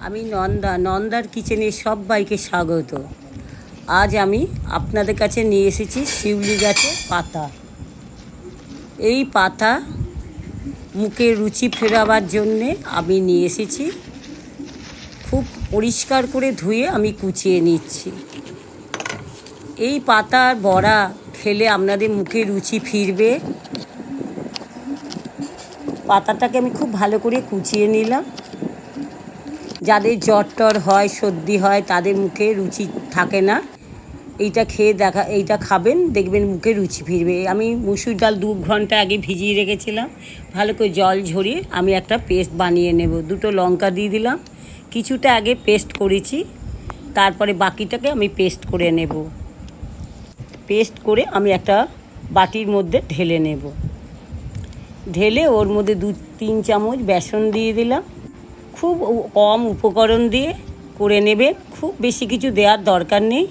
আমি নন্দার কিচেনে সবাইকে স্বাগত। আজ আমি আপনাদের কাছে নিয়ে এসেছি শিউলি গাছের পাতা। এই পাতা মুখে রুচি ফেরাবার জন্যে আমি নিয়ে এসেছি। খুব পরিষ্কার করে ধুয়ে আমি কুচিয়ে নিচ্ছি। এই পাতার বড়া খেলে আপনাদের মুখে রুচি ফিরবে। পাতাটাকে আমি খুব ভালো করে কুচিয়ে নিলাম। যাদের জ্বর টর হয়, সর্দি হয়, তাদের মুখে রুচি থাকে না, এইটা খেয়ে এইটা খাবেন, দেখবেন মুখে রুচি ফিরবে। আমি মুসুর ডাল 2 ঘন্টা আগে ভিজিয়ে রেখেছিলাম। ভালো করে জল ঝরিয়ে আমি একটা পেস্ট বানিয়ে নেব। 2টো লঙ্কা দিয়ে দিলাম। কিছুটা আগে পেস্ট করেছি, তারপরে বাকিটাকে আমি পেস্ট করে নেব। পেস্ট করে আমি একটা বাটির মধ্যে ঢেলে নেব। ঢেলে ওর মধ্যে 2-3 চামচ বেসন দিয়ে দিলাম। খুব কম উপকরণ দিয়ে করে নেবেন, খুব বেশি কিছু দেওয়ার দরকার নেই।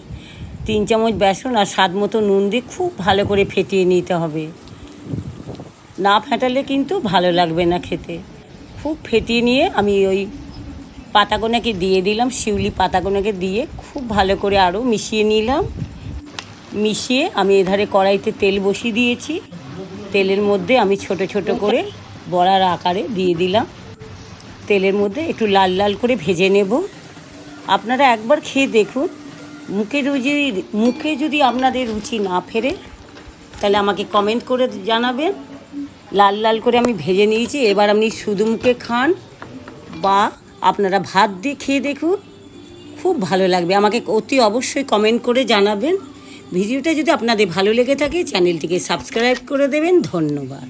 3 চামচ বেসন আর স্বাদ মতো নুন দিয়ে খুব ভালো করে ফেটিয়ে নিতে হবে। না ফেটালে কিন্তু ভালো লাগবে না খেতে। খুব ফেটিয়ে নিয়ে আমি ওই পাতাগুলোকে দিয়ে দিলাম, শিউলি পাতাগুলোকে দিয়ে খুব ভালো করে আরও মিশিয়ে নিলাম। মিশিয়ে আমি এধারে কড়াইতে তেল বসিয়ে দিয়েছি। তেলের মধ্যে আমি ছোট ছোট করে বড়ার আকারে দিয়ে দিলাম। তেলের মধ্যে একটু লাল লাল করে ভেজে নেব। আপনারা একবার খেয়ে দেখুন। মুখে যদি আপনাদের রুচি না ফেরে, তাহলে আমাকে কমেন্ট করে জানাবেন। লাল লাল করে আমি ভেজে নিয়েছি। এবার আপনি শুধু মুখে খান বা আপনারা ভাত দিয়ে খেয়ে দেখুন, খুব ভালো লাগবে। আমাকে অতি অবশ্যই কমেন্ট করে জানাবেন। ভিডিওটা যদি আপনাদের ভালো লেগে থাকে, চ্যানেলটিকে সাবস্ক্রাইব করে দেবেন। ধন্যবাদ।